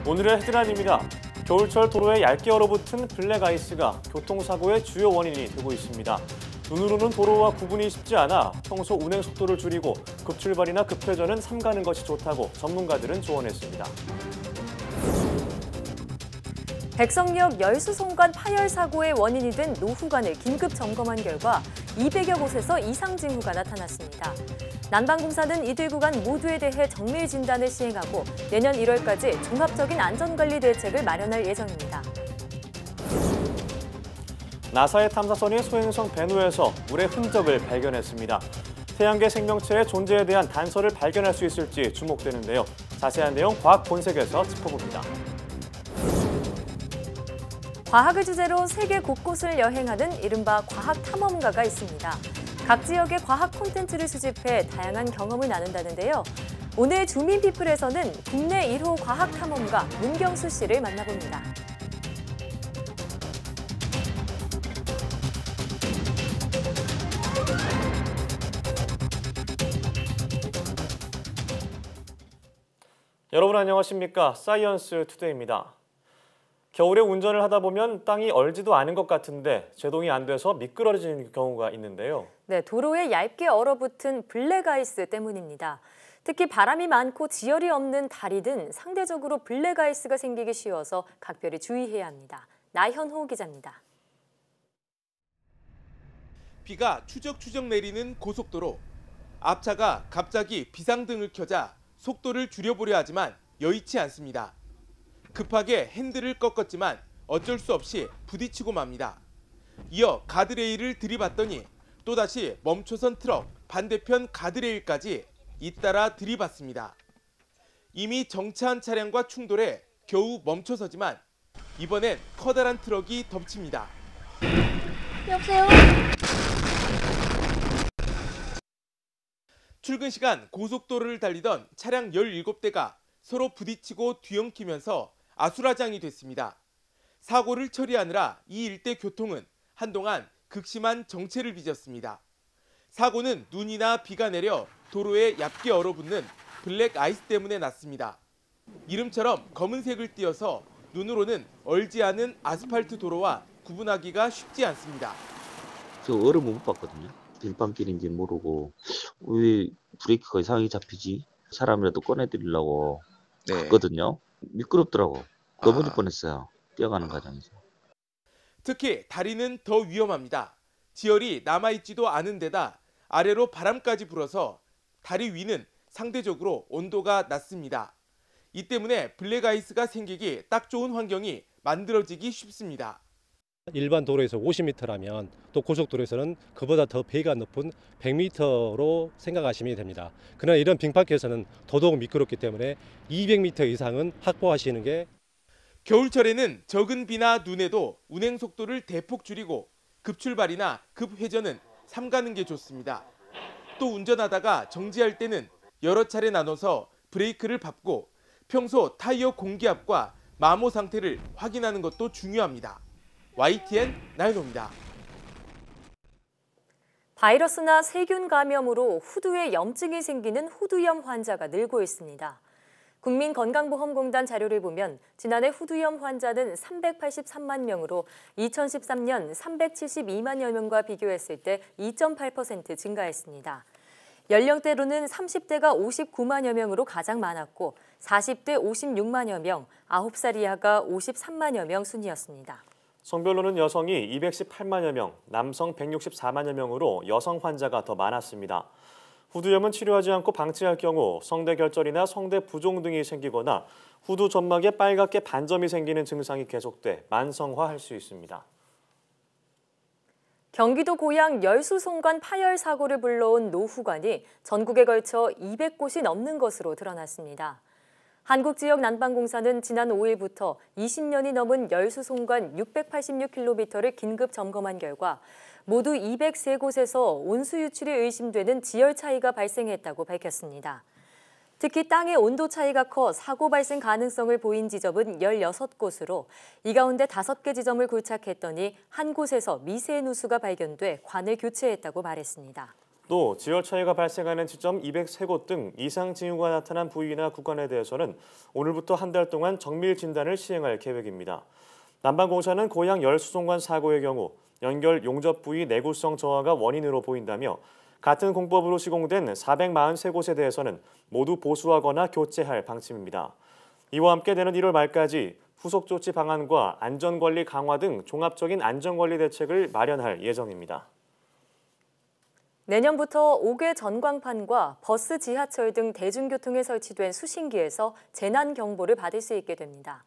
오늘의 헤드라인입니다. 겨울철 도로에 얇게 얼어붙은 블랙아이스가 교통사고의 주요 원인이 되고 있습니다. 눈으로는 도로와 구분이 쉽지 않아 평소 운행 속도를 줄이고 급출발이나 급회전은 삼가는 것이 좋다고 전문가들은 조언했습니다. 백석역 열수송관 파열 사고의 원인이 된 노후관을 긴급 점검한 결과 200여 곳에서 이상 징후가 나타났습니다. 난방공사는 이들 구간 모두에 대해 정밀 진단을 시행하고 내년 1월까지 종합적인 안전관리 대책을 마련할 예정입니다. 나사의 탐사선이 소행성 bennu에서 물의 흔적을 발견했습니다. 태양계 생명체의 존재에 대한 단서를 발견할 수 있을지 주목되는데요. 자세한 내용 과학 본색에서 짚어봅니다. 과학을 주제로 세계 곳곳을 여행하는 이른바 과학 탐험가가 있습니다. 각 지역의 과학 콘텐츠를 수집해 다양한 경험을 나눈다는데요. 오늘 주민피플에서는 국내 1호 과학 탐험가 문경수 씨를 만나봅니다. 여러분 안녕하십니까? 사이언스 투데이입니다. 겨울에 운전을 하다 보면 땅이 얼지도 않은 것 같은데 제동이 안 돼서 미끄러지는 경우가 있는데요. 네, 도로에 얇게 얼어붙은 블랙아이스 때문입니다. 특히 바람이 많고 지열이 없는 달이 든 상대적으로 블랙아이스가 생기기 쉬워서 각별히 주의해야 합니다. 나현호 기자입니다. 비가 추적추적 내리는 고속도로. 앞차가 갑자기 비상등을 켜자 속도를 줄여보려 하지만 여의치 않습니다. 급하게 핸들을 꺾었지만 어쩔 수 없이 부딪히고 맙니다. 이어 가드레일을 들이받더니 또다시 멈춰선 트럭 반대편 가드레일까지 잇따라 들이받습니다. 이미 정차한 차량과 충돌해 겨우 멈춰서지만 이번엔 커다란 트럭이 덮칩니다. 여보세요? 출근 시간 고속도로를 달리던 차량 17대가 서로 부딪히고 뒤엉키면서 아수라장이 됐습니다. 사고를 처리하느라 이 일대 교통은 한동안 극심한 정체를 빚었습니다. 사고는 눈이나 비가 내려 도로에 얇게 얼어붙는 블랙 아이스 때문에 났습니다. 이름처럼 검은색을 띠어서 눈으로는 얼지 않은 아스팔트 도로와 구분하기가 쉽지 않습니다. 저 얼음을 못 봤거든요. 일반길인지 모르고 왜 브레이크가 이상하게 잡히지? 사람이라도 꺼내드리려고 갔거든요. 미끄럽더라고. 넘어질 뻔했어요. 뛰어가는 과정에서. 특히 다리는 더 위험합니다. 지열이 남아있지도 않은 데다 아래로 바람까지 불어서 다리 위는 상대적으로 온도가 낮습니다. 이 때문에 블랙아이스가 생기기 딱 좋은 환경이 만들어지기 쉽습니다. 일반 도로에서 50m라면 또 고속도로에서는 그보다 더 배가 높은 100m로 생각하시면 됩니다. 그러나 이런 빙판길에서는 더더욱 미끄럽기 때문에 200m 이상은 확보하시는 게 겨울철에는 적은 비나 눈에도 운행 속도를 대폭 줄이고 급출발이나 급회전은 삼가는 게 좋습니다. 또 운전하다가 정지할 때는 여러 차례 나눠서 브레이크를 밟고 평소 타이어 공기압과 마모 상태를 확인하는 것도 중요합니다. YTN 나연호입니다. 바이러스나 세균 감염으로 후두에 염증이 생기는 후두염 환자가 늘고 있습니다. 국민건강보험공단 자료를 보면 지난해 후두염 환자는 383만 명으로 2013년 372만여 명과 비교했을 때 2.8% 증가했습니다. 연령대로는 30대가 59만여 명으로 가장 많았고 40대 56만여 명, 9살 이하가 53만여 명 순이었습니다. 성별로는 여성이 218만여 명, 남성 164만여 명으로 여성 환자가 더 많았습니다. 후두염은 치료하지 않고 방치할 경우 성대 결절이나 성대 부종 등이 생기거나 후두 점막에 빨갛게 반점이 생기는 증상이 계속돼 만성화할 수 있습니다. 경기도 고양 열수송관 파열 사고를 불러온 노후관이 전국에 걸쳐 200곳이 넘는 것으로 드러났습니다. 한국지역 난방공사는 지난 5일부터 20년이 넘은 열수송관 686km를 긴급 점검한 결과 모두 203곳에서 온수 유출이 의심되는 지열 차이가 발생했다고 밝혔습니다. 특히 땅의 온도 차이가 커 사고 발생 가능성을 보인 지점은 16곳으로 이 가운데 5개 지점을 굴착했더니 한 곳에서 미세 누수가 발견돼 관을 교체했다고 말했습니다. 또 지열 차이가 발생하는 지점 203곳 등 이상 징후가 나타난 부위나 구간에 대해서는 오늘부터 한 달 동안 정밀 진단을 시행할 계획입니다. 남방공사는 고양 열수송관 사고의 경우 연결 용접 부위 내구성 저하가 원인으로 보인다며 같은 공법으로 시공된 443곳에 대해서는 모두 보수하거나 교체할 방침입니다. 이와 함께 내년 1월 말까지 후속 조치 방안과 안전관리 강화 등 종합적인 안전관리 대책을 마련할 예정입니다. 내년부터 5개 전광판과 버스, 지하철 등 대중교통에 설치된 수신기에서 재난경보를 받을 수 있게 됩니다.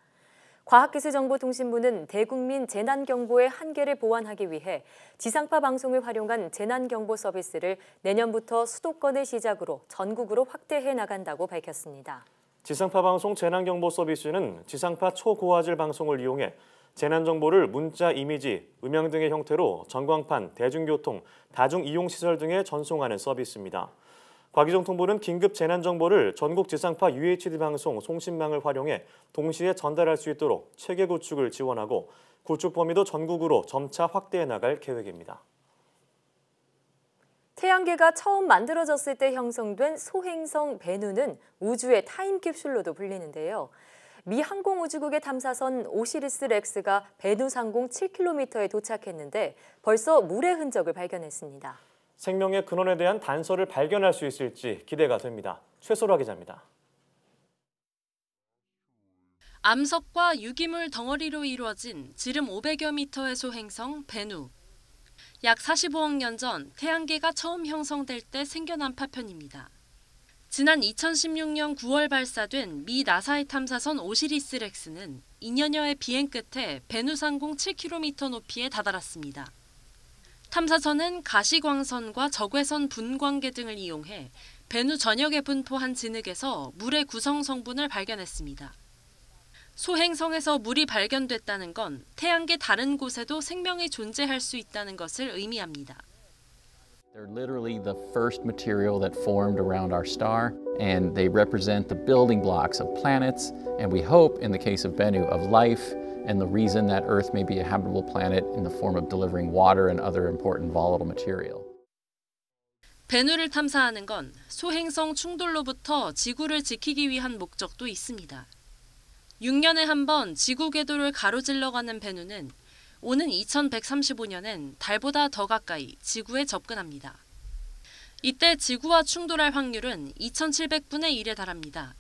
과학기술정보통신부는 대국민 재난경보의 한계를 보완하기 위해 지상파 방송을 활용한 재난경보 서비스를 내년부터 수도권을 시작으로 전국으로 확대해 나간다고 밝혔습니다. 지상파 방송 재난경보 서비스는 지상파 초고화질 방송을 이용해 재난정보를 문자, 이미지, 음영 등의 형태로 전광판, 대중교통, 다중이용시설 등에 전송하는 서비스입니다. 과기정통부는 긴급 재난정보를 전국 지상파 UHD 방송 송신망을 활용해 동시에 전달할 수 있도록 체계 구축을 지원하고 구축 범위도 전국으로 점차 확대해 나갈 계획입니다. 태양계가 처음 만들어졌을 때 형성된 소행성 베누는 우주의 타임캡슐로도 불리는데요. 미 항공우주국의 탐사선 오시리스 렉스가 베누 상공 7km에 도착했는데 벌써 물의 흔적을 발견했습니다. 생명의 근원에 대한 단서를 발견할 수 있을지 기대가 됩니다. 최소라 기자입니다. 암석과 유기물 덩어리로 이루어진 지름 500여 미터의 소행성 베누. 약 45억 년 전 태양계가 처음 형성될 때 생겨난 파편입니다. 지난 2016년 9월 발사된 미 나사의 탐사선 오시리스 렉스는 2년여의 비행 끝에 베누 상공 7km 높이에 다다랐습니다. 탐사선은 가시광선과 적외선 분광계 등을 이용해 베누 전역에 분포한 진흙에서 물의 구성 성분을 발견했습니다. 소행성에서 물이 발견됐다는 건 태양계 다른 곳에도 생명이 존재할 수 있다는 것을 의미합니다. They're literally the first material that formed around our star, and they represent the building blocks of planets, and we hope, in the case of Bennu, of life, and the reason that Earth may be a habitable planet in the form of delivering water and other important volatile material. 베누를 탐사하는 건 소행성 충돌로부터 지구를 지키기 위한 목적도 있습니다. 6년에 한 번 지구 궤도를 가로질러가는 베누는 오는 2135년엔 달보다 더 가까이 지구에 접근합니다. 이때 지구와 충돌할 확률은 2700분의 1에 달합니다.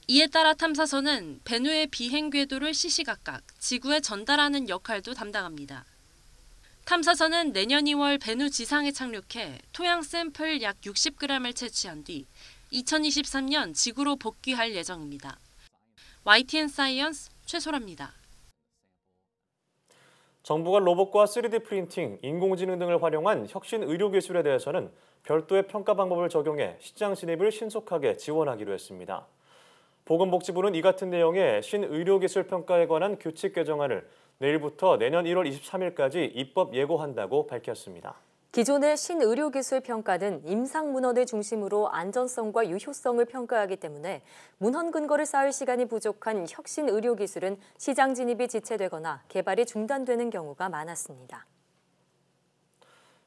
이에 따라 탐사선은 베누의 비행 궤도를 시시각각 지구에 전달하는 역할도 담당합니다. 탐사선은 내년 2월 베누 지상에 착륙해 토양 샘플 약 60g을 채취한 뒤 2023년 지구로 복귀할 예정입니다. YTN 사이언스 최소라입니다. 정부가 로봇과 3D 프린팅, 인공지능 등을 활용한 혁신 의료기술에 대해서는 별도의 평가 방법을 적용해 시장 진입을 신속하게 지원하기로 했습니다. 보건복지부는 이 같은 내용의 신의료기술 평가에 관한 규칙 개정안을 내일부터 내년 1월 23일까지 입법 예고한다고 밝혔습니다. 기존의 신의료기술 평가는 임상 문헌을 중심으로 안전성과 유효성을 평가하기 때문에 문헌 근거를 쌓을 시간이 부족한 혁신 의료기술은 시장 진입이 지체되거나 개발이 중단되는 경우가 많았습니다.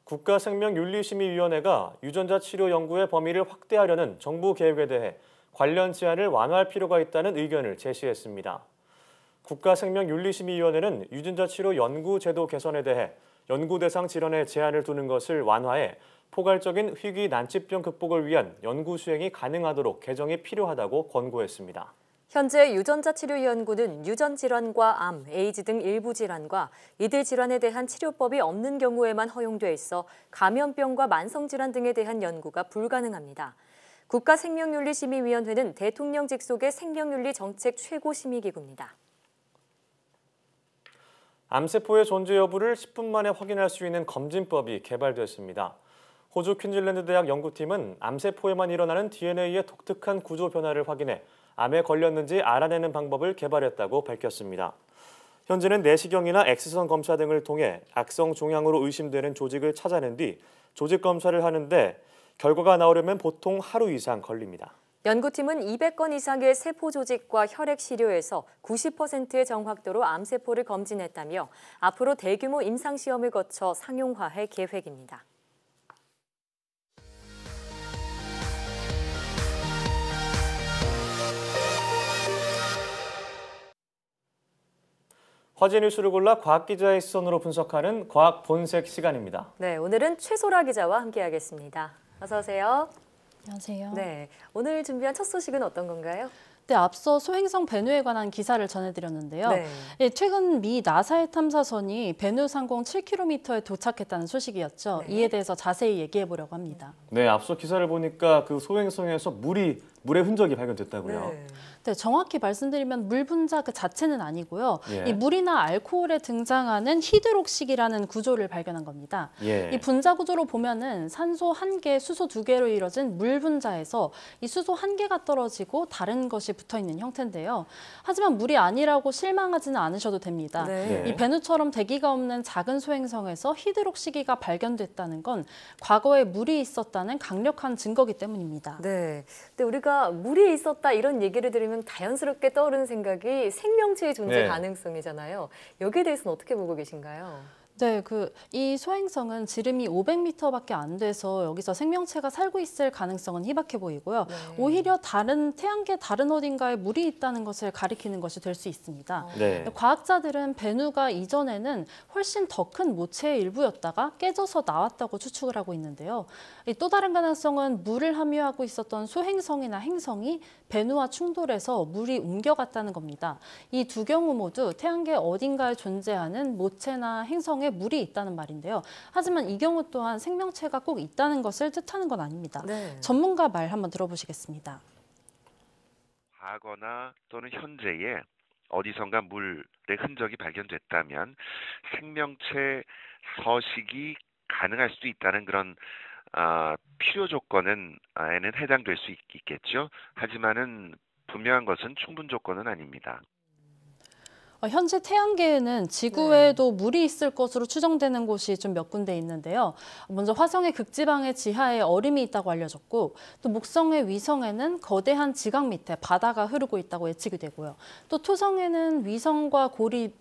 국가생명윤리심의위원회가 유전자 치료 연구의 범위를 확대하려는 정부 계획에 대해 관련 제한을 완화할 필요가 있다는 의견을 제시했습니다. 국가생명윤리심의위원회는 유전자 치료 연구 제도 개선에 대해 연구 대상 질환에 제한을 두는 것을 완화해 포괄적인 희귀 난치병 극복을 위한 연구 수행이 가능하도록 개정이 필요하다고 권고했습니다. 현재 유전자 치료 연구는 유전 질환과 암, 에이즈 등 일부 질환과 이들 질환에 대한 치료법이 없는 경우에만 허용돼 있어 감염병과 만성질환 등에 대한 연구가 불가능합니다. 국가생명윤리심의위원회는 대통령 직속의 생명윤리 정책 최고심의기구입니다. 암세포의 존재 여부를 10분 만에 확인할 수 있는 검진법이 개발됐습니다. 호주 퀸즐랜드 대학 연구팀은 암세포에만 일어나는 DNA의 독특한 구조 변화를 확인해 암에 걸렸는지 알아내는 방법을 개발했다고 밝혔습니다. 현재는 내시경이나 X선 검사 등을 통해 악성 종양으로 의심되는 조직을 찾아낸 뒤 조직 검사를 하는데 결과가 나오려면 보통 하루 이상 걸립니다. 연구팀은 200건 이상의 세포 조직과 혈액 시료에서 90%의 정확도로 암세포를 검진했다며 앞으로 대규모 임상시험을 거쳐 상용화할 계획입니다. 화제 뉴스를 골라 과학 기자의 시선으로 분석하는 과학 본색 시간입니다. 네, 오늘은 최소라 기자와 함께하겠습니다. 어서 오세요. 안녕하세요. 네, 오늘 준비한 첫 소식은 어떤 건가요? 네, 앞서 소행성 베누에 관한 기사를 전해드렸는데요. 네. 예, 최근 미 나사의 탐사선이 베누 상공 7km에 도착했다는 소식이었죠. 네. 이에 대해서 자세히 얘기해 보려고 합니다. 네, 앞서 기사를 보니까 그 소행성에서 물의 흔적이 발견됐다고요. 네. 네, 정확히 말씀드리면 물 분자 그 자체는 아니고요. 예. 이 물이나 알코올에 등장하는 히드록식이라는 구조를 발견한 겁니다. 예. 이 분자 구조로 보면은 산소 1개, 수소 2개로 이루어진 물 분자에서 이 수소 1개가 떨어지고 다른 것이 붙어 있는 형태인데요. 하지만 물이 아니라고 실망하지는 않으셔도 됩니다. 네. 이 베누처럼 대기가 없는 작은 소행성에서 히드록시기가 발견됐다는 건 과거에 물이 있었다는 강력한 증거기 때문입니다. 네. 근데 우리가 물이 있었다 이런 얘기를 들으면 자연스럽게 떠오르는 생각이 생명체의 존재 네. 가능성이잖아요. 여기에 대해서는 어떻게 보고 계신가요? 네, 이 소행성은 지름이 500m밖에 안 돼서 여기서 생명체가 살고 있을 가능성은 희박해 보이고요. 네. 오히려 태양계 다른 어딘가에 물이 있다는 것을 가리키는 것이 될 수 있습니다. 네. 과학자들은 베누가 이전에는 훨씬 더 큰 모체의 일부였다가 깨져서 나왔다고 추측을 하고 있는데요. 또 다른 가능성은 물을 함유하고 있었던 소행성이나 행성이 베누와 충돌해서 물이 옮겨갔다는 겁니다. 이 두 경우 모두 태양계 어딘가에 존재하는 모체나 행성에 물이 있다는 말인데요. 하지만 이 경우 또한 생명체가 꼭 있다는 것을 뜻하는 건 아닙니다. 네. 전문가 말 한번 들어보시겠습니다. 과거나 또는 현재에 어디선가 물의 흔적이 발견됐다면 생명체 서식이 가능할 수도 있다는 그런 필요 조건에는 해당될 수 있겠죠. 하지만은 분명한 것은 충분 조건은 아닙니다. 현재 태양계에는 지구 외에도 물이 있을 것으로 추정되는 곳이 좀 몇 군데 있는데요. 먼저 화성의 극지방의 지하에 얼음이 있다고 알려졌고, 또 목성의 위성에는 거대한 지각 밑에 바다가 흐르고 있다고 예측이 되고요. 또 토성에는 위성과 고리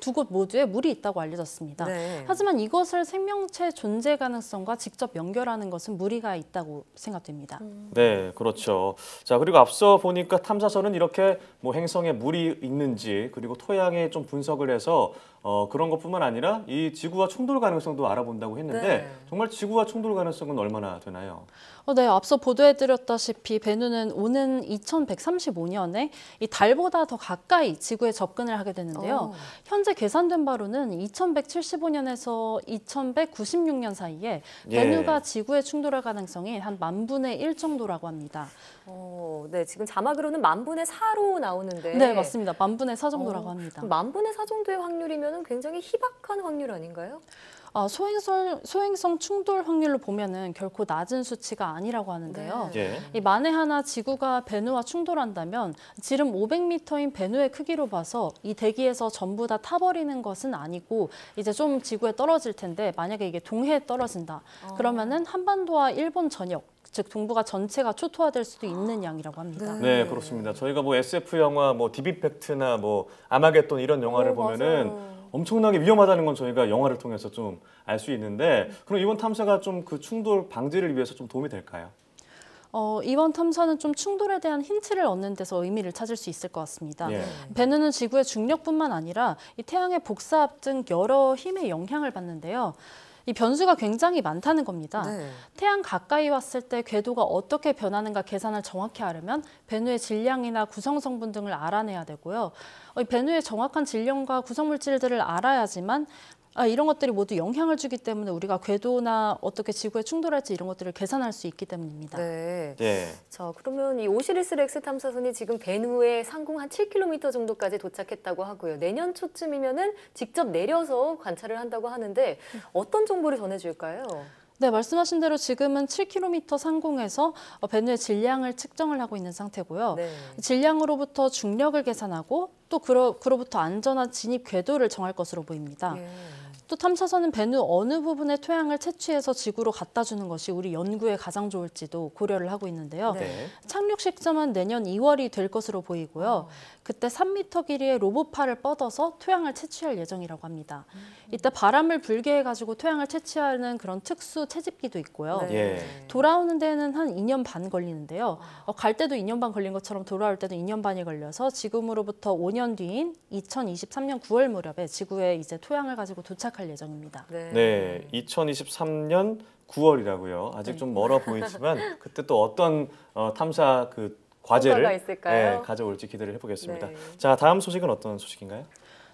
두 곳 모두에 물이 있다고 알려졌습니다. 네. 하지만 이것을 생명체 존재 가능성과 직접 연결하는 것은 무리가 있다고 생각됩니다. 네, 그렇죠. 자, 그리고 앞서 보니까 탐사선은 이렇게 뭐 행성에 물이 있는지 그리고 토양에 좀 분석을 해서 그런 것뿐만 아니라 이 지구와 충돌 가능성도 알아본다고 했는데 네. 정말 지구와 충돌 가능성은 얼마나 되나요? 네, 앞서 보도해드렸다시피 베누는 오는 2135년에 이 달보다 더 가까이 지구에 접근을 하게 되는데요. 현재 계산된 바로는 2175년에서 2196년 사이에 베누가 지구에 충돌할 가능성이 한 10,000분의 1 정도라고 합니다. 네, 지금 자막으로는 10,000분의 4로 나오는데. 네, 맞습니다. 10,000분의 4 정도라고 합니다. 10,000분의 4 정도의 확률이면 굉장히 희박한 확률 아닌가요? 소행성 충돌 확률로 보면은 결코 낮은 수치가 아니라고 하는데요. 예. 이 만에 하나 지구가 베누와 충돌한다면 지름 500m인 베누의 크기로 봐서 이 대기에서 전부 다 타버리는 것은 아니고 이제 좀 지구에 떨어질 텐데 만약에 이게 동해에 떨어진다. 그러면은 한반도와 일본 전역, 즉 동북아 전체가 초토화될 수도 있는 양이라고 합니다. 네, 그렇습니다. 저희가 뭐 SF 영화 뭐 디비팩트나 뭐 아마겟돈 이런 영화를 보면은 맞아요. 엄청나게 위험하다는 건 저희가 영화를 통해서 좀 알 수 있는데 그럼 이번 탐사가 좀 그 충돌 방지를 위해서 좀 도움이 될까요? 이번 탐사는 좀 충돌에 대한 힌트를 얻는 데서 의미를 찾을 수 있을 것 같습니다. 예. 베누는 지구의 중력뿐만 아니라 이 태양의 복사압 등 여러 힘의 영향을 받는데요. 이 변수가 굉장히 많다는 겁니다. 네. 태양 가까이 왔을 때 궤도가 어떻게 변하는가 계산을 정확히 하려면 베누의 질량이나 구성 성분 등을 알아내야 되고요. 이 베누의 정확한 질량과 구성 물질들을 알아야지만 이런 것들이 모두 영향을 주기 때문에 우리가 궤도나 어떻게 지구에 충돌할지 이런 것들을 계산할 수 있기 때문입니다. 네. 예. 자, 그러면 이 오시리스 렉스 탐사선이 지금 베누의 상공 한 7km 정도까지 도착했다고 하고요. 내년 초쯤이면은 직접 내려서 관찰을 한다고 하는데 어떤 정보를 전해줄까요? 네, 말씀하신 대로 지금은 7km 상공에서 베누의 질량을 측정을 하고 있는 상태고요. 네. 질량으로부터 중력을 계산하고 또 그로부터 안전한 진입 궤도를 정할 것으로 보입니다. 예. 또 탐사선은 배누 어느 부분의 토양을 채취해서 지구로 갖다 주는 것이 우리 연구에 가장 좋을지도 고려를 하고 있는데요. 네. 착륙 시점은 내년 2월이 될 것으로 보이고요. 그때 3m 길이의 로봇팔을 뻗어서 토양을 채취할 예정이라고 합니다. 이때 바람을 불게 해가지고 토양을 채취하는 그런 특수 채집기도 있고요. 네. 예. 돌아오는 데는 한 2년 반 걸리는데요. 갈 때도 2년 반 걸린 것처럼 돌아올 때도 2년 반이 걸려서 지금으로부터 5년 뒤인 2023년 9월 무렵에 지구에 이제 토양을 가지고 도착할 예정입니다. 네, 2023년 9월이라고요. 아직 좀 멀어 보이지만 그때 또 어떤 탐사 그 과제를 있을까요? 가져올지 기대를 해보겠습니다. 네. 자, 다음 소식은 어떤 소식인가요?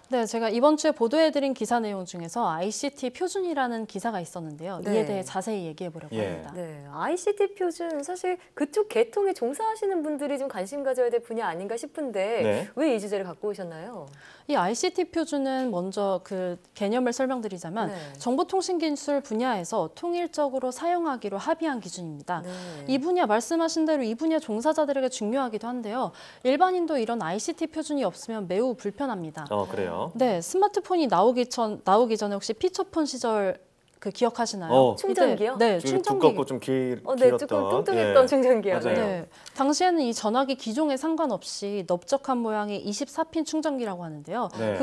네, 제가 이번 주에 보도해드린 기사 내용 중에서 ICT 표준이라는 기사가 있었는데요. 네. 이에 대해 자세히 얘기해보려고 합니다. 네, ICT 표준 사실 그쪽 계통에 종사하시는 분들이 좀 관심 가져야 될 분야 아닌가 싶은데 네. 왜 이 주제를 갖고 오셨나요? 이 ICT 표준은 먼저 그 개념을 설명드리자면 네. 정보통신기술 분야에서 통일적으로 사용하기로 합의한 기준입니다. 네. 이 분야 말씀하신 대로 이 분야 종사자들에게 중요하기도 한데요. 일반인도 이런 ICT 표준이 없으면 매우 불편합니다. 그래요? 네, 스마트폰이 나오기 전에 혹시 피처폰 시절 그 기억하시나요? 충전기요? 네, 충전기. 두껍고 좀 네, 길었던. 조금 뚱뚱했던 충전기요. 맞아요. 네, 당시에는 이 전화기 기종에 상관없이 넓적한 모양의 24핀 충전기라고 하는데요. 네.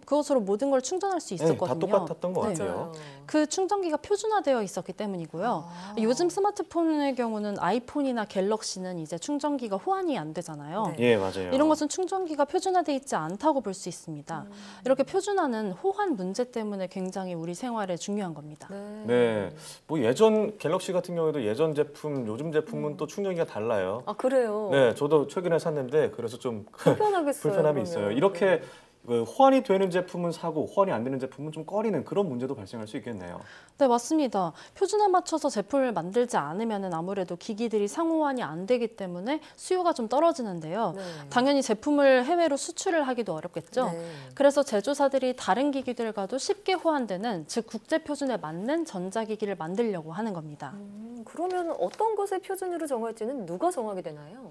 그것으로 모든 걸 충전할 수 있었거든요. 다 똑같았던 것 네. 같아요. 그 충전기가 표준화되어 있었기 때문이고요. 요즘 스마트폰의 경우는 아이폰이나 갤럭시는 이제 충전기가 호환이 안 되잖아요. 네. 예, 맞아요. 이런 것은 충전기가 표준화되어 있지 않다고 볼 수 있습니다. 이렇게 표준화는 호환 문제 때문에 굉장히 우리 생활에 중요한 겁니다. 네, 뭐 예전 갤럭시 같은 경우에도 예전 제품, 요즘 제품은 또 충전기가 달라요. 아, 그래요? 네, 저도 최근에 샀는데 그래서 좀 불편하겠어요. 불편함이 그러면. 있어요. 이렇게 호환이 되는 제품은 사고 호환이 안 되는 제품은 좀 꺼리는 그런 문제도 발생할 수 있겠네요. 네, 맞습니다. 표준에 맞춰서 제품을 만들지 않으면 아무래도 기기들이 상호환이 안 되기 때문에 수요가 좀 떨어지는데요. 네. 당연히 제품을 해외로 수출을 하기도 어렵겠죠. 네. 그래서 제조사들이 다른 기기들과도 쉽게 호환되는, 즉 국제 표준에 맞는 전자기기를 만들려고 하는 겁니다. 그러면 어떤 것을 표준으로 정할지는 누가 정하게 되나요?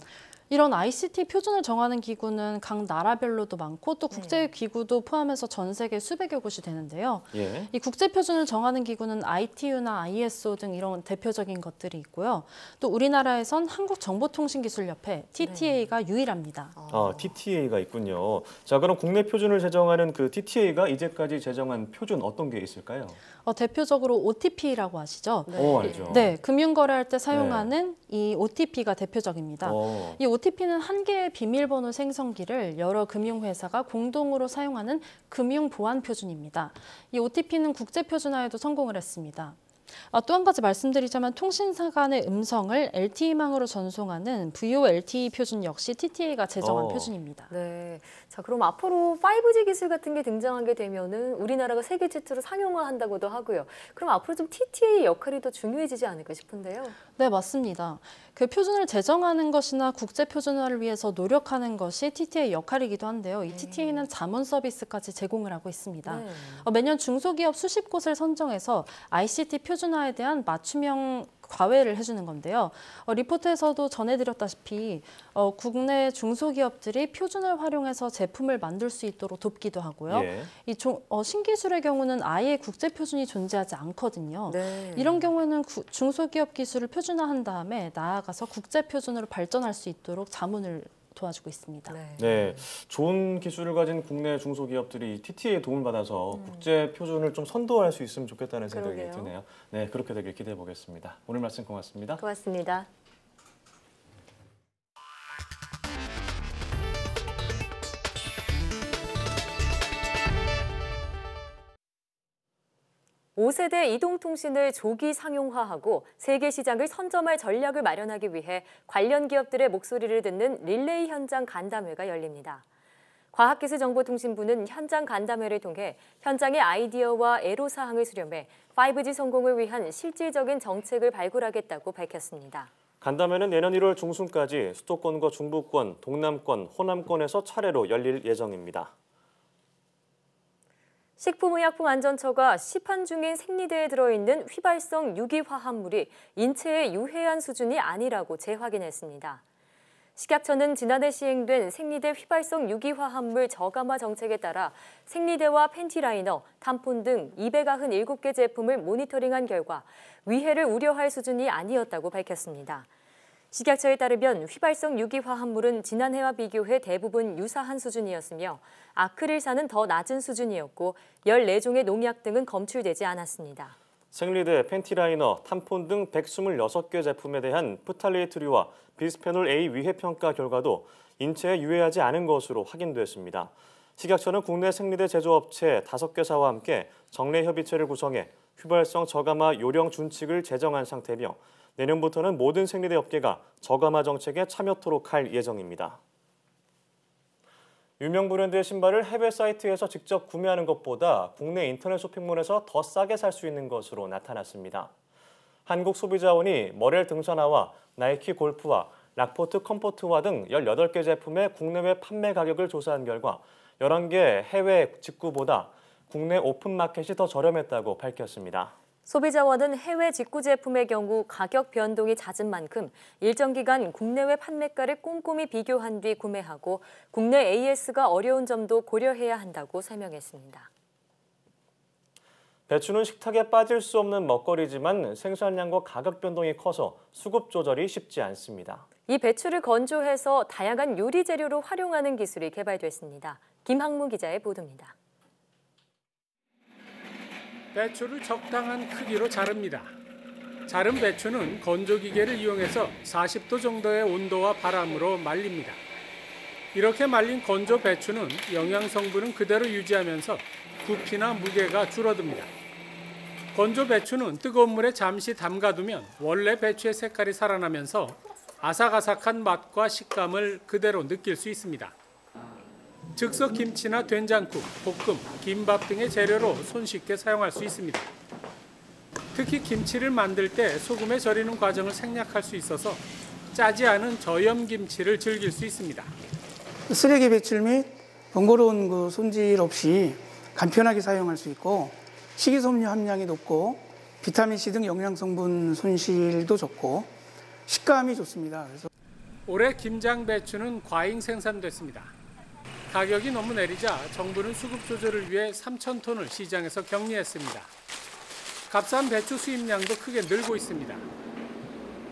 이런 ICT 표준을 정하는 기구는 각 나라별로도 많고 또 국제 기구도 포함해서 전 세계 수백여 곳이 되는데요. 예. 이 국제 표준을 정하는 기구는 ITU나 ISO 등 이런 대표적인 것들이 있고요. 또 우리나라에선 한국정보통신기술협회 TTA가 유일합니다. TTA가 있군요. 자, 그럼 국내 표준을 제정하는 그 TTA가 이제까지 제정한 표준 어떤 게 있을까요? 대표적으로 OTP라고 아시죠? 알죠. 네, 금융거래할 때 사용하는 이 OTP가 대표적입니다. 이 OTP는 한 개의 비밀번호 생성기를 여러 금융회사가 공동으로 사용하는 금융보안 표준입니다. 이 OTP는 국제표준화에도 성공을 했습니다. 또 한 가지 말씀드리자면 통신사 간의 음성을 LTE망으로 전송하는 VoLTE 표준 역시 TTA가 제정한 표준입니다. 네, 자 그럼 앞으로 5G 기술 같은 게 등장하게 되면은 우리나라가 세계 최초로 상용화한다고도 하고요. 그럼 앞으로 좀 TTA 역할이 더 중요해지지 않을까 싶은데요. 네, 맞습니다. 그 표준을 제정하는 것이나 국제 표준화를 위해서 노력하는 것이 TTA의 역할이기도 한데요. 이 TTA는 자문 서비스까지 제공을 하고 있습니다. 매년 중소기업 수십 곳을 선정해서 ICT 표준화에 대한 맞춤형 과외를 해주는 건데요. 리포트에서도 전해드렸다시피 국내 중소기업들이 표준을 활용해서 제품을 만들 수 있도록 돕기도 하고요. 이 신기술의 경우는 아예 국제 표준이 존재하지 않거든요. 이런 경우에는 중소기업 기술을 표준화한 다음에 나아가서 국제 표준으로 발전할 수 있도록 자문을 도와주고 있습니다. 네, 좋은 기술을 가진 국내 중소기업들이 TTA에 도움을 받아서 국제 표준을 좀 선도할 수 있으면 좋겠다는 생각이 드네요. 네, 그렇게 되길 기대해 보겠습니다. 오늘 말씀 고맙습니다. 고맙습니다. (5세대) 이동통신을 조기 상용화하고 세계 시장을 선점할 전략을 마련하기 위해 관련 기업들의 목소리를 듣는 릴레이 현장 간담회가 열립니다. 과학기술정보통신부는 현장 간담회를 통해 현장의 아이디어와 애로사항을 수렴해 5G 성공을 위한 실질적인 정책을 발굴하겠다고 밝혔습니다. 간담회는 내년 1월 중순까지 수도권과 중부권, 동남권, 호남권에서 차례로 열릴 예정입니다. 식품의약품안전처가 시판 중인 생리대에 들어있는 휘발성 유기화합물이 인체에 유해한 수준이 아니라고 재확인했습니다. 식약처는 지난해 시행된 생리대 휘발성 유기화합물 저감화 정책에 따라 생리대와 팬티라이너, 탐폰 등 297개 제품을 모니터링한 결과 위해를 우려할 수준이 아니었다고 밝혔습니다. 식약처에 따르면 휘발성 유기화합물은 지난해와 비교해 대부분 유사한 수준이었으며 아크릴산은 더 낮은 수준이었고 14종의 농약 등은 검출되지 않았습니다. 생리대, 팬티라이너, 탐폰 등 126개 제품에 대한 프탈레이트류와 비스페놀 A 위해 평가 결과도 인체에 유해하지 않은 것으로 확인됐습니다. 식약처는 국내 생리대 제조업체 5개사와 함께 정례 협의체를 구성해 휘발성 저감화 요령 준칙을 제정한 상태며 내년부터는 모든 생리대 업계가 저감화 정책에 참여토록 할 예정입니다. 유명 브랜드의 신발을 해외 사이트에서 직접 구매하는 것보다 국내 인터넷 쇼핑몰에서 더 싸게 살 수 있는 것으로 나타났습니다. 한국소비자원이 머렐 등산화와 나이키 골프화, 락포트 컴포트화 등 18개 제품의 국내외 판매 가격을 조사한 결과 11개 해외 직구보다 국내 오픈마켓이 더 저렴했다고 밝혔습니다. 소비자원은 해외 직구 제품의 경우 가격 변동이 잦은 만큼 일정 기간 국내외 판매가를 꼼꼼히 비교한 뒤 구매하고 국내 AS가 어려운 점도 고려해야 한다고 설명했습니다. 배추는 식탁에 빠질 수 없는 먹거리지만 생산량과 가격 변동이 커서 수급 조절이 쉽지 않습니다. 이 배추를 건조해서 다양한 요리 재료로 활용하는 기술이 개발됐습니다. 김학무 기자의 보도입니다. 배추를 적당한 크기로 자릅니다. 자른 배추는 건조기계를 이용해서 40도 정도의 온도와 바람으로 말립니다. 이렇게 말린 건조 배추는 영양 성분은 그대로 유지하면서 부피나 무게가 줄어듭니다. 건조 배추는 뜨거운 물에 잠시 담가두면 원래 배추의 색깔이 살아나면서 아삭아삭한 맛과 식감을 그대로 느낄 수 있습니다. 즉석 김치나 된장국, 볶음, 김밥 등의 재료로 손쉽게 사용할 수 있습니다. 특히 김치를 만들 때 소금에 절이는 과정을 생략할 수 있어서 짜지 않은 저염 김치를 즐길 수 있습니다. 쓰레기 배출 및 번거로운 손질 없이 간편하게 사용할 수 있고 식이섬유 함량이 높고 비타민C 등 영양성분 손실도 적고 식감이 좋습니다. 그래서 올해 김장 배추는 과잉 생산됐습니다. 가격이 너무 내리자 정부는 수급 조절을 위해 3,000톤을 시장에서 격리했습니다. 값싼 배추 수입량도 크게 늘고 있습니다.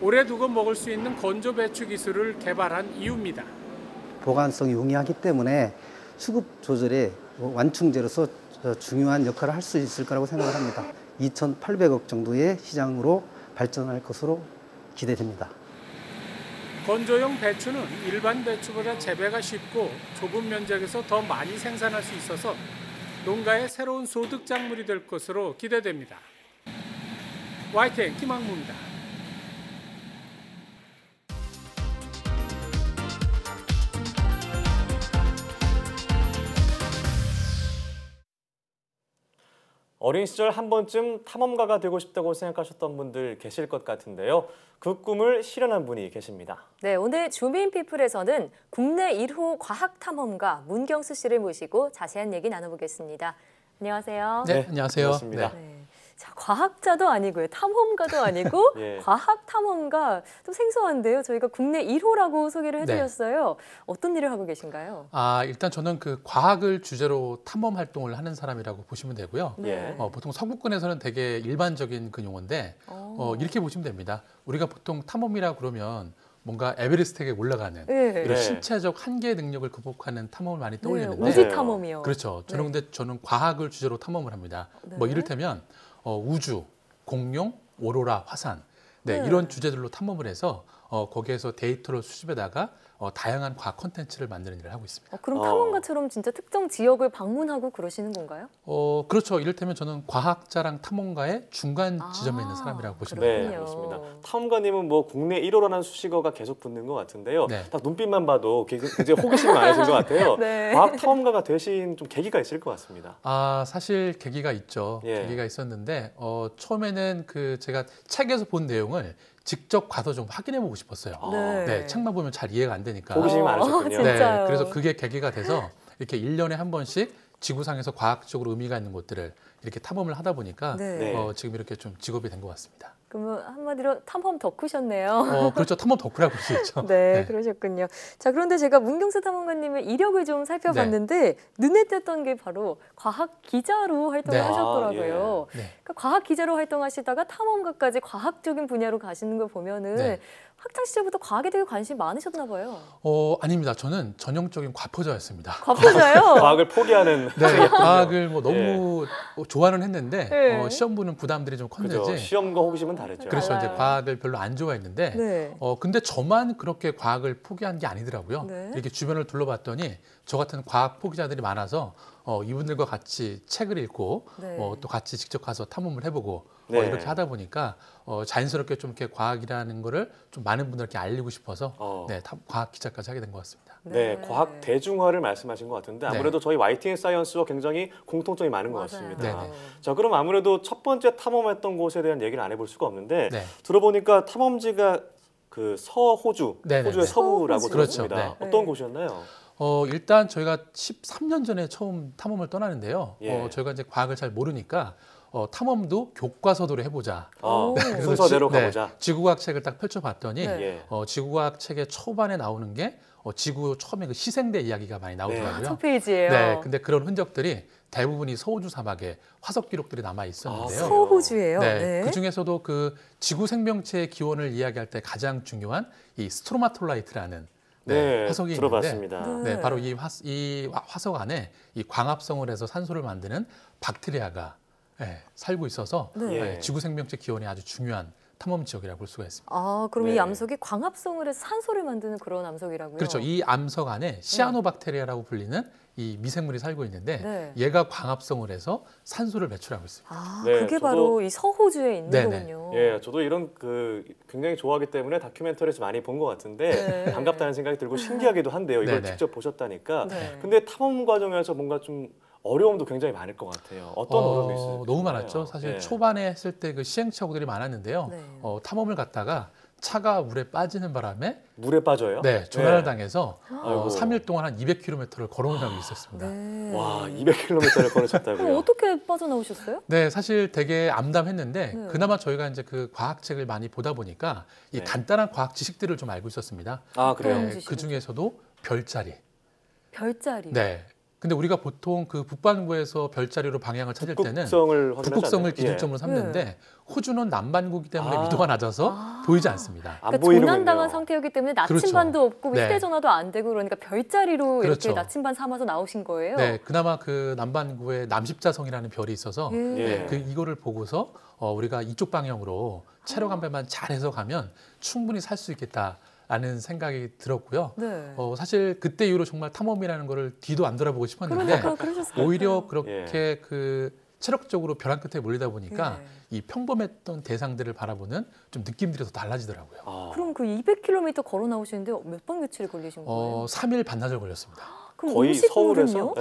오래 두고 먹을 수 있는 건조 배추 기술을 개발한 이유입니다. 보관성이 용이하기 때문에 수급 조절에 완충제로서 중요한 역할을 할 수 있을 거라고 생각을 합니다. 2,800억 정도의 시장으로 발전할 것으로 기대됩니다. 건조용 배추는 일반 배추보다 재배가 쉽고 좁은 면적에서 더 많이 생산할 수 있어서 농가의 새로운 소득 작물이 될 것으로 기대됩니다. YTN 김학무입니다. 어린 시절 한 번쯤 탐험가가 되고 싶다고 생각하셨던 분들 계실 것 같은데요. 그 꿈을 실현한 분이 계십니다. 네, 오늘 주민피플에서는 국내 1호 과학 탐험가 문경수 씨를 모시고 자세한 얘기 나눠보겠습니다. 안녕하세요. 네, 안녕하세요. 반갑습니다. 네. 자, 과학자도 아니고요. 탐험가도 아니고 예. 과학 탐험가 좀 생소한데요. 저희가 국내 1호라고 소개를 해드렸어요. 어떤 일을 하고 계신가요? 일단 저는 그 과학을 주제로 탐험 활동을 하는 사람이라고 보시면 되고요. 네. 보통 서구권에서는 되게 일반적인 그 용어인데 이렇게 보시면 됩니다. 우리가 보통 탐험이라 그러면 뭔가 에베레스트에 올라가는 이런 신체적 한계 능력을 극복하는 탐험을 많이 떠올리는데 우주 탐험이요. 그렇죠. 근데 저는 과학을 주제로 탐험을 합니다. 뭐 이를테면 우주, 공룡, 오로라, 화산 이런 주제들로 탐험을 해서 거기에서 데이터를 수집에다가 다양한 과학 콘텐츠를 만드는 일을 하고 있습니다. 그럼 탐험가처럼 진짜 특정 지역을 방문하고 그러시는 건가요? 그렇죠. 이를테면 저는 과학자랑 탐험가의 중간 지점에 있는 사람이라고 보시면 됩니다. 네, 그렇습니다. 탐험가님은 뭐 국내 1호라는 수식어가 계속 붙는 것 같은데요. 딱 눈빛만 봐도 굉장히 호기심이 많으신 것 같아요. 과학 탐험가가 되신 좀 계기가 있을 것 같습니다. 사실 계기가 있죠. 계기가 있었는데 처음에는 제가 책에서 본 내용을 직접 가서 좀 확인해보고 싶었어요. 책만 보면 잘 이해가 안 되니까. 호기심이 많으셨군요. 그래서 그게 계기가 돼서 이렇게 1년에 한 번씩 지구상에서 과학적으로 의미가 있는 곳들을 이렇게 탐험을 하다 보니까 지금 이렇게 좀 직업이 된 것 같습니다. 그러면 한마디로 탐험 덕후셨네요. 그렇죠. 탐험 덕후라고 할 수 있죠. 네, 네. 그러셨군요. 자, 그런데 제가 문경수 탐험가님의 이력을 좀 살펴봤는데 눈에 띄었던 게 바로 과학 기자로 활동을 네. 하셨더라고요. 네. 그러니까 과학 기자로 활동하시다가 탐험가까지 과학적인 분야로 가시는 걸 보면은 네. 학창 시절부터 과학에 되게 관심이 많으셨나 봐요. 아닙니다. 저는 전형적인 과포자였습니다. 과포자요? 과학을 포기하는 네, 과학을 뭐 너무 좋아는 했는데 네. 시험 보는 부담들이 좀 컸는지 그죠. 시험과 호기심은 다르죠. 그래서 이제 과학을 별로 안 좋아했는데 네. 근데 저만 그렇게 과학을 포기한 게 아니더라고요. 네. 이렇게 주변을 둘러봤더니 저 같은 과학 포기자들이 많아서 이분들과 같이 책을 읽고 네. 또 같이 직접 가서 탐험을 해보고 네. 이렇게 하다 보니까 자연스럽게 좀 이렇게 과학이라는 거를 좀 많은 분들께 알리고 싶어서 네, 과학 기자까지 하게 된 것 같습니다. 네, 과학 대중화를 말씀하신 것 같은데 아무래도 저희 YTN 사이언스와 굉장히 공통점이 많은 것 같습니다. 네네. 자, 그럼 아무래도 첫 번째 탐험했던 곳에 대한 얘기를 안 해볼 수가 없는데 네. 들어보니까 탐험지가 그 서호주, 네네네. 호주의 서부라고 그렇죠. 들었습니다. 네. 어떤 곳이었나요? 일단 저희가 13년 전에 처음 탐험을 떠나는데요. 예. 저희가 이제 과학을 잘 모르니까 탐험도 교과서대로 해보자. 그래서 순서대로 가보자. 지구과학 책을 딱 펼쳐봤더니 네. 지구과학 책의 초반에 나오는 게 지구 처음에 그 희생대 이야기가 많이 나오더라고요. 첫 페이지예요. 네, 근데 그런 흔적들이 대부분이 서호주 사막에 화석 기록들이 남아 있었는데요. 서호주예요. 네, 네. 그 중에서도 그 지구 생명체의 기원을 이야기할 때 가장 중요한 이 스트로마톨라이트라는 화석이 들어봤습니다. 있는데, 바로 이 화석 안에 이 광합성을 해서 산소를 만드는 박테리아가 살고 있어서 지구 생명체 기원이 아주 중요한 탐험 지역이라고 볼 수가 있습니다. 아, 그럼 이 암석이 광합성을 해서 산소를 만드는 그런 암석이라고요? 그렇죠. 이 암석 안에 시아노박테리아라고 불리는 이 미생물이 살고 있는데 얘가 광합성을 해서 산소를 배출하고 있습니다. 아, 그게 바로 이 서호주에 있는 거군요. 예, 저도 이런 굉장히 좋아하기 때문에 다큐멘터리에서 많이 본 것 같은데 반갑다는 생각이 들고 신기하기도 한데요. 이걸 직접 보셨다니까. 근데 탐험 과정에서 뭔가 좀 어려움도 굉장히 많을 것 같아요. 어떤 어려움이 있어요? 너무 많았죠. 사실 초반에 했을 때 그 시행착오들이 많았는데요. 탐험을 갔다가 차가 물에 빠지는 바람에 물에 빠져요? 네, 조난을 당해서 3일 동안 한 200km를 걸어온 적이 있었습니다. 와, 200km를 걸으셨다고요? 그럼 어떻게 빠져나오셨어요? 네, 사실 되게 암담했는데 그나마 저희가 이제 그 과학책을 많이 보다 보니까 이 간단한 과학 지식들을 좀 알고 있었습니다. 아, 그래요? 네, 그 중에서도 별자리. 별자리요? 네. 근데 우리가 보통 그 북반구에서 별자리로 방향을 찾을 때는 북극성을 기준점으로 삼는데 호주는 남반구이기 때문에 위도가 낮아서 보이지 않습니다. 그러니까 조난당한 상태였기 때문에 나침반도 없고 휴대전화도 안 되고 그러니까 별자리로 이렇게 나침반 삼아서 나오신 거예요? 네, 그나마 그 남반구에 남십자성이라는 별이 있어서 이거를 보고서 우리가 이쪽 방향으로 체력 안배만 잘해서 가면 충분히 살 수 있겠다. 라는 생각이 들었고요. 사실 그때 이후로 정말 탐험이라는 거를 뒤도 안 돌아보고 싶었는데 오히려 그렇게 그 체력적으로 벼랑 끝에 몰리다 보니까 이 평범했던 대상들을 바라보는 좀 느낌들이 더 달라지더라고요. 그럼 그 200km 걸어 나오시는데 몇 번 며칠 걸리신 거예요? 3일 반나절 걸렸습니다. 그럼 거의 서울에서?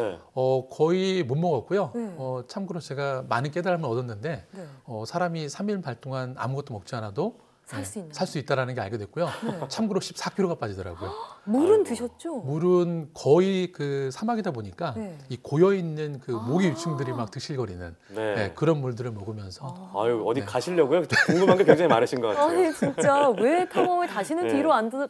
거의 못 먹었고요. 참고로 제가 많은 깨달음을 얻었는데 사람이 3일 반 동안 아무것도 먹지 않아도 살 수 있다는 게 알게 됐고요. 참고로 14kg가 빠지더라고요. 물은 드셨죠? 물은 거의 그 사막이다 보니까 이 고여 있는 그 모기 유충들이 막 드실거리는 그런 물들을 먹으면서. 아유, 어디 가시려고요? 궁금한 게 굉장히 많으신 것 같아요. 아니, 진짜 왜 탐험을 다시는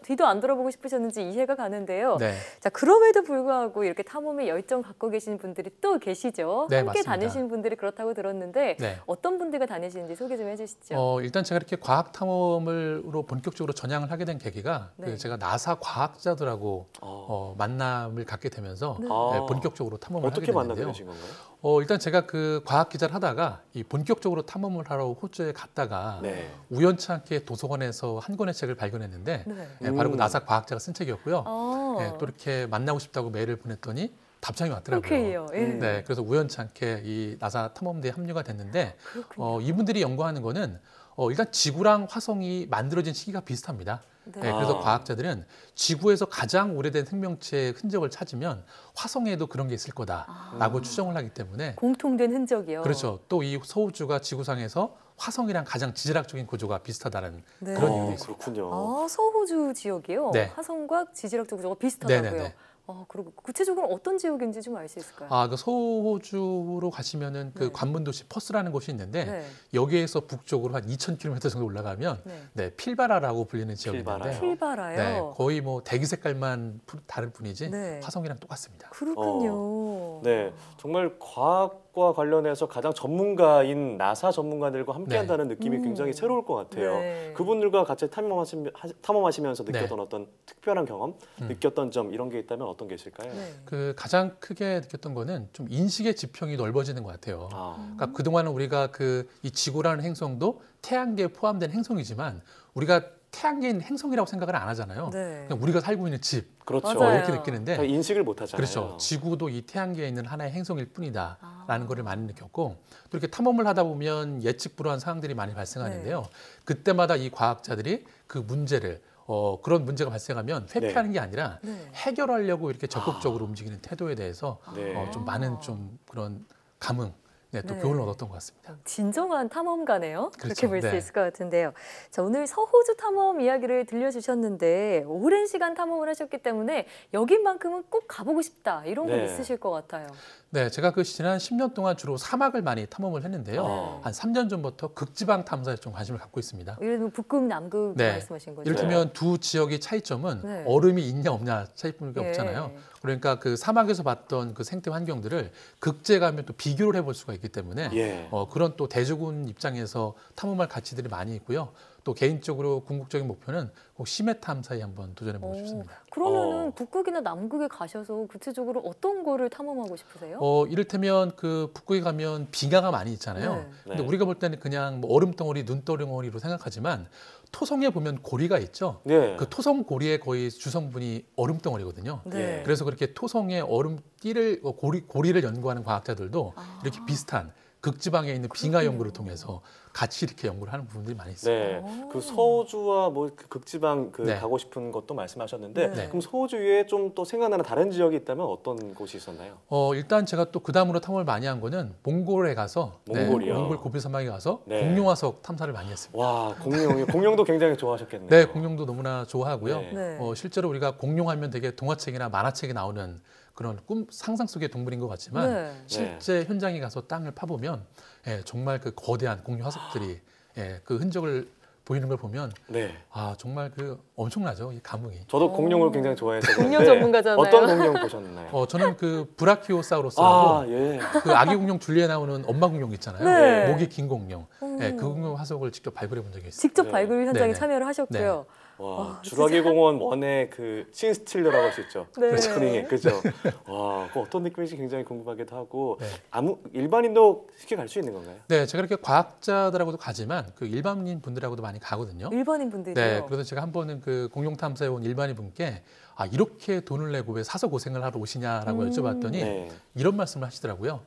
뒤도 안 돌아보고 싶으셨는지 이해가 가는데요. 자, 그럼에도 불구하고 이렇게 탐험에 열정 갖고 계신 분들이 또 계시죠. 함께 맞습니다. 다니시는 분들이 그렇다고 들었는데 어떤 분들과 다니시는지 소개 좀 해주시죠. 일단 제가 이렇게 과학 탐험으로 본격적으로 전향을 하게 된 계기가 제가 나사 과학자들하고 만남을 갖게 되면서 본격적으로 탐험을 하게 됐는데요. 어떻게 만나게 되신 건가요? 일단 제가 그 과학 기자를 하다가 이 본격적으로 탐험을 하러 호주에 갔다가 우연치 않게 도서관에서 한 권의 책을 발견했는데 바로 그 나사 과학자가 쓴 책이었고요. 또 이렇게 만나고 싶다고 메일을 보냈더니 답장이 왔더라고요. 네, 그래서 우연치 않게 이 나사 탐험대에 합류가 됐는데 이분들이 연구하는 거는 일단 지구랑 화성이 만들어진 시기가 비슷합니다. 그래서 과학자들은 지구에서 가장 오래된 생명체의 흔적을 찾으면 화성에도 그런 게 있을 거다라고 추정을 하기 때문에 공통된 흔적이요. 그렇죠. 또 이 서호주가 지구상에서 화성이랑 가장 지질학적인 구조가 비슷하다는 그런 이유도 있습니다. 그렇군요. 아, 서호주 지역이요? 화성과 지질학적 구조가 비슷하다고요? 그리고 구체적으로 어떤 지역인지 좀 알 수 있을까요? 그 서호주로 가시면은 그 관문도시 퍼스라는 곳이 있는데 네. 여기에서 북쪽으로 한 2,000km 정도 올라가면 필바라라고 불리는 지역인데 필바라요? 네, 거의 뭐 대기 색깔만 다를 뿐이지 네. 화성이랑 똑같습니다. 그렇군요. 네, 정말 과학과 관련해서 가장 전문가인 나사 전문가들과 함께한다는 느낌이 굉장히 새로울 것 같아요. 네. 그분들과 같이 탐험하시면서 느꼈던 어떤 특별한 경험, 느꼈던 점 이런 게 있다면 어떤 게 있을까요? 네. 그 가장 크게 느꼈던 거는 좀 인식의 지평이 넓어지는 것 같아요. 그러니까 그동안은 우리가 이 지구라는 행성도 태양계에 포함된 행성이지만 우리가 태양계에 있는 행성이라고 생각을 안 하잖아요. 네. 그냥 우리가 살고 있는 집, 그렇죠. 이렇게 느끼는데 인식을 못 하잖아요. 그렇죠. 지구도 이 태양계에 있는 하나의 행성일 뿐이다라는 거를 많이 느꼈고 또 이렇게 탐험을 하다 보면 예측 불허한 상황들이 많이 발생하는데요. 그때마다 이 과학자들이 그 문제를 그런 문제가 발생하면 회피하는 게 아니라 해결하려고 이렇게 적극적으로 움직이는 태도에 대해서 좀 많은 좀 그런 감흥, 또 교훈을 얻었던 것 같습니다. 진정한 탐험가네요. 그렇죠. 그렇게 볼 수 있을 것 같은데요. 자, 오늘 서호주 탐험 이야기를 들려주셨는데 오랜 시간 탐험을 하셨기 때문에 여기만큼은 꼭 가보고 싶다 이런 건 있으실 것 같아요. 네, 제가 지난 10년 동안 주로 사막을 많이 탐험을 했는데요. 한 3년 전부터 극지방 탐사에 좀 관심을 갖고 있습니다. 예를 들면 북극, 남극 말씀하신 거죠? 이를테면 두 지역의 차이점은 얼음이 있냐 없냐 차이뿐이 없잖아요. 그러니까 그 사막에서 봤던 그 생태 환경들을 극지에 가면 또 비교를 해볼 수가 있기 때문에 그런 또 대중군 입장에서 탐험할 가치들이 많이 있고요. 또 개인적으로 궁극적인 목표는 꼭 심해 탐사에 한번 도전해보고 싶습니다. 그러면은 북극이나 남극에 가셔서 구체적으로 어떤 거를 탐험하고 싶으세요? 이를테면 그 북극에 가면 빙하가 많이 있잖아요. 근데 우리가 볼 때는 그냥 뭐 얼음덩어리, 눈덩어리로 생각하지만 토성에 보면 고리가 있죠. 그 토성 고리의 거의 주성분이 얼음덩어리거든요. 그래서 그렇게 토성의 얼음띠를 고리를 연구하는 과학자들도 이렇게 비슷한 극지방에 있는 빙하 연구를 통해서 같이 이렇게 연구를 하는 부분들이 많이 있습니다. 그 서호주와 그 극지방 가고 싶은 것도 말씀하셨는데 그럼 서호주 외에 좀 또 생각나는 다른 지역이 있다면 어떤 곳이 있었나요? 일단 제가 또 그 다음으로 탐험을 많이 한 거는 몽골에 가서 몽골 고비 사막에 가서 공룡 화석 탐사를 많이 했습니다. 와, 공룡도 굉장히 좋아하셨겠네요. 네, 공룡도 너무나 좋아하고요. 실제로 우리가 공룡하면 되게 동화책이나 만화책에 나오는 그런 상상 속의 동물인 것 같지만 실제 현장에 가서 땅을 파보면 정말 그 거대한 공룡 화석들이 그 흔적을 보이는 걸 보면 정말 엄청나죠, 이 감흥이. 저도 공룡을 굉장히 좋아해서 공룡 전문가잖아요. 어떤 공룡 보셨나요? 저는 그 브라키오사우루스라고 그 아기 공룡 줄리에 나오는 엄마 공룡 있잖아요. 목이 긴 공룡. 그 공룡 화석을 직접 발굴해 본 적이 있어요. 직접 발굴 현장에 참여를 하셨고요. 주라기 공원 원의 그 신스틸러라고 할 수 있죠. 스프링에 그죠. 와, 그 어떤 느낌인지 굉장히 궁금하기도 하고 일반인도 쉽게 갈 수 있는 건가요? 네, 제가 이렇게 과학자들하고도 가지만 그 일반인 분들하고도 많이 가거든요. 일반인 분들이요? 네, 그래서 제가 한 번은 그 공룡 탐사에 온 일반인 분께 이렇게 돈을 내고 왜 사서 고생을 하러 오시냐라고 여쭤봤더니 이런 말씀을 하시더라고요.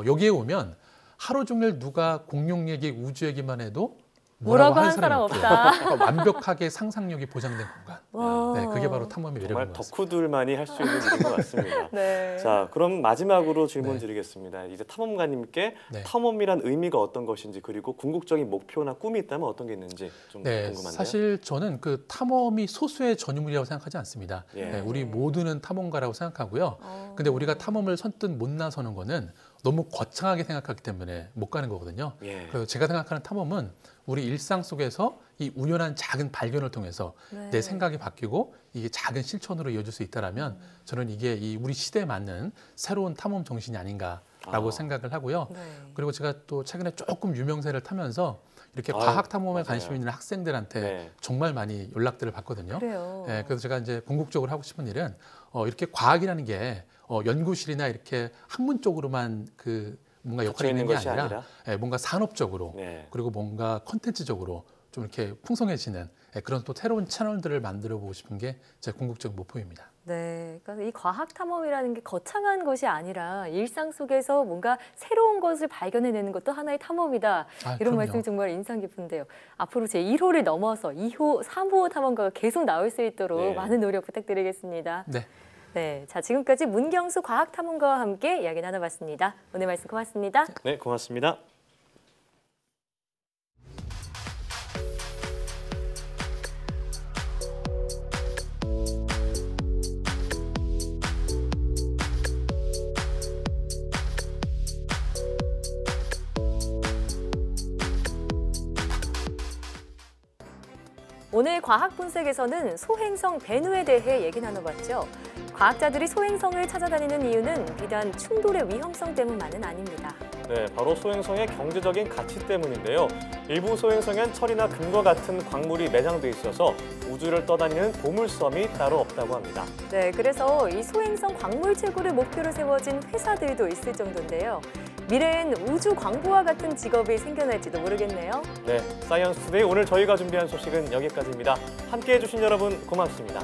여기에 오면 하루 종일 누가 공룡 얘기, 우주 얘기만 해도 뭐라고 하는 사람 없다. 완벽하게 상상력이 보장된 공간. 그게 바로 탐험의 매력인 것 같습니다. 덕후들만이 할 수 있는 일인 것 같습니다. 자, 그럼 마지막으로 질문 드리겠습니다. 이제 탐험가님께 탐험이란 의미가 어떤 것인지 그리고 궁극적인 목표나 꿈이 있다면 어떤 게 있는지 좀 궁금한데요. 사실 저는 그 탐험이 소수의 전유물이라고 생각하지 않습니다. 우리 모두는 탐험가라고 생각하고요. 근데 우리가 탐험을 선뜻 못 나서는 거는 너무 거창하게 생각하기 때문에 못 가는 거거든요. 그래서 제가 생각하는 탐험은 우리 일상 속에서 이 우연한 작은 발견을 통해서 내 생각이 바뀌고 이게 작은 실천으로 이어질 수 있다라면 저는 이게 우리 시대에 맞는 새로운 탐험 정신이 아닌가라고 생각을 하고요. 그리고 제가 또 최근에 조금 유명세를 타면서 이렇게 과학 탐험에 관심 있는 학생들한테 정말 많이 연락들을 받거든요. 그래서 제가 이제 궁극적으로 하고 싶은 일은 이렇게 과학이라는 게 연구실이나 이렇게 학문 쪽으로만 뭔가 역할이 있는 게 아니라 뭔가 산업적으로 그리고 뭔가 콘텐츠적으로 좀 이렇게 풍성해지는 그런 또 새로운 채널들을 만들어 보고 싶은 게 제 궁극적 목표입니다. 네, 그러니까 이 과학 탐험이라는 게 거창한 것이 아니라 일상 속에서 뭔가 새로운 것을 발견해내는 것도 하나의 탐험이다. 이런 그럼요. 말씀이 정말 인상 깊은데요. 앞으로 제 1호를 넘어서 2호, 3호 탐험가가 계속 나올 수 있도록 많은 노력 부탁드리겠습니다. 네, 자 지금까지 문경수 과학탐험가와 함께 이야기 나눠봤습니다. 오늘 말씀 고맙습니다. 네, 고맙습니다. 오늘 과학분석에서는 소행성 베누에 대해 얘기 나눠봤죠. 과학자들이 소행성을 찾아다니는 이유는 비단 충돌의 위험성 때문만은 아닙니다. 네, 바로 소행성의 경제적인 가치 때문인데요. 일부 소행성엔 철이나 금과 같은 광물이 매장돼 있어서 우주를 떠다니는 보물섬이 따로 없다고 합니다. 네, 그래서 이 소행성 광물 채굴을 목표로 세워진 회사들도 있을 정도인데요. 미래엔 우주 광부와 같은 직업이 생겨날지도 모르겠네요. 네, 사이언스 투데이 오늘 저희가 준비한 소식은 여기까지입니다. 함께해 주신 여러분 고맙습니다.